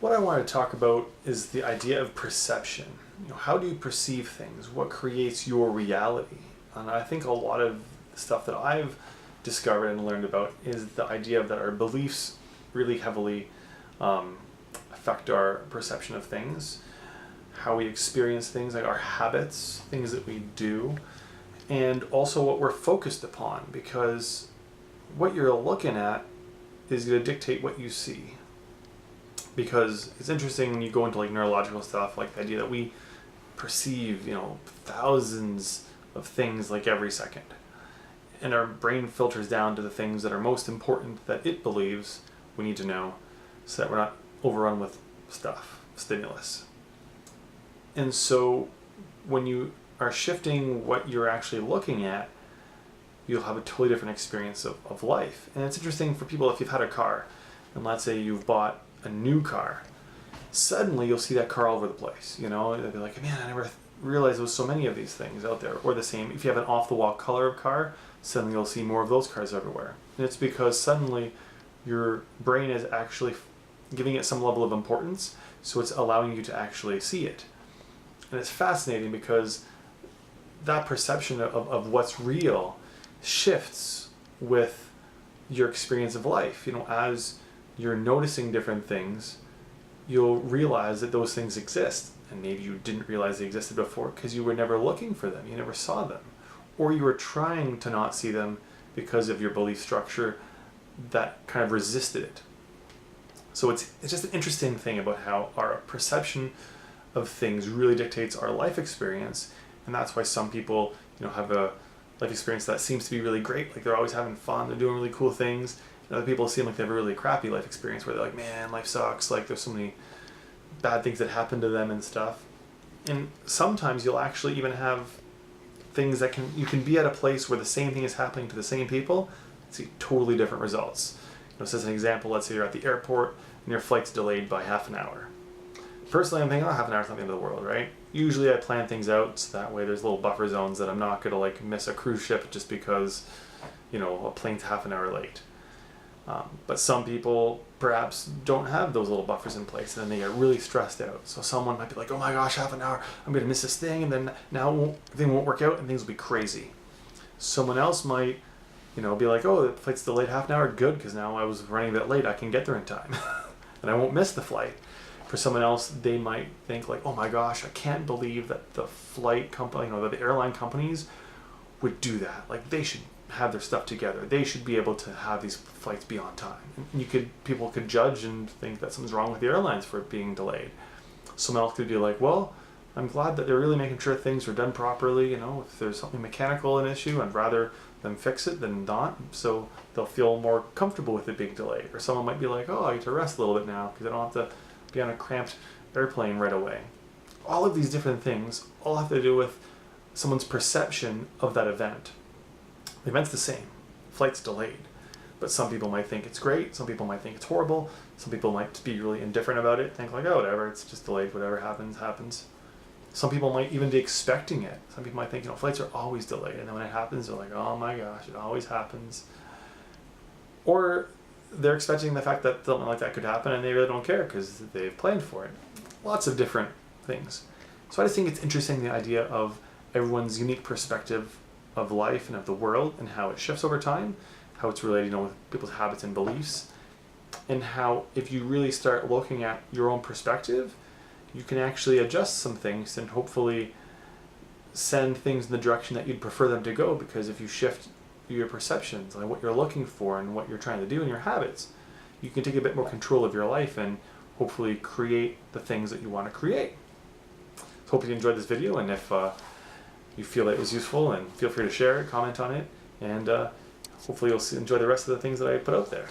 What I want to talk about is the idea of perception. How do you perceive things? What creates your reality? And I think a lot of stuff that I've discovered and learned about is the idea that our beliefs really heavily affect our perception of things, how we experience things, like our habits, things that we do, and also what we're focused upon, because what you're looking at is going to dictate what you see. Because it's interesting when you go into like neurological stuff, like the idea that we perceive, thousands of things like every second. And our brain filters down to the things that are most important that it believes we need to know so that we're not overrun with stimulus. And so when you are shifting what you're actually looking at, you'll have a totally different experience of life. And it's interesting for people if you've had a car, and let's say you've bought a new car, suddenly you'll see that car all over the place. They'll be like, man, I never realized there was so many of these things out there. Or the same, if you have an off-the-wall color of car, suddenly you'll see more of those cars everywhere. And it's because suddenly your brain is actually giving it some level of importance, so it's allowing you to actually see it. And it's fascinating because that perception of what's real shifts with your experience of life. As you're noticing different things, you'll realize that those things exist, and maybe you didn't realize they existed before because you were never looking for them, you never saw them, or you were trying to not see them because of your belief structure that kind of resisted it. So it's just an interesting thing about how our perception of things really dictates our life experience, and that's why some people have a life experience that seems to be really great, like they're always having fun, they're doing really cool things. And other people seem like they have a really crappy life experience where they're like, man, life sucks, like there's so many bad things that happen to them and stuff. And sometimes you'll actually even have things that you can be at a place where the same thing is happening to the same people, see totally different results. So as an example, let's say you're at the airport and your flight's delayed by half an hour. Personally, I'm thinking, half an hour is not the end of the world, right? Usually I plan things out so that way there's little buffer zones that I'm not going to miss a cruise ship just because, a plane's half an hour late. But some people perhaps don't have those little buffers in place, and then they get really stressed out. So someone might be like, oh my gosh, half an hour, I'm going to miss this thing, and then now everything won't work out and things will be crazy. Someone else might, be like, oh, the flight's delayed half an hour, good, because now I was running a bit late, I can get there in time, and I won't miss the flight. For someone else, they might think like, oh my gosh, I can't believe that the flight company, that the airline companies would do that. Like, they should have their stuff together. They should be able to have these flights be on time. And people could judge and think that something's wrong with the airlines for it being delayed. Someone else could be like, well, I'm glad that they're really making sure things are done properly. If there's something mechanical an issue, I'd rather them fix it than not, so they'll feel more comfortable with it being delayed. Or someone might be like, oh, I get to rest a little bit now because I don't have to be on a cramped airplane right away. All of these different things all have to do with someone's perception of that event. The event's the same. Flight's delayed. But some people might think it's great, some people might think it's horrible, some people might be really indifferent about it, think like, oh, whatever, it's just delayed, whatever happens, happens. Some people might even be expecting it. Some people might think, flights are always delayed, and then when it happens, they're like, oh my gosh, it always happens. Or they're expecting the fact that something like that could happen, and they really don't care because they've planned for it. Lots of different things. So I just think it's interesting, the idea of everyone's unique perspective of life and of the world, and how it shifts over time, how it's related with people's habits and beliefs, and how if you really start looking at your own perspective, you can actually adjust some things and hopefully send things in the direction that you'd prefer them to go, because if you shift your perceptions and what you're looking for and what you're trying to do in your habits, you can take a bit more control of your life and hopefully create the things that you want to create. So hope you enjoyed this video, and if you feel that it was useful, and feel free to share it, comment on it, and hopefully you'll enjoy the rest of the things that I put out there.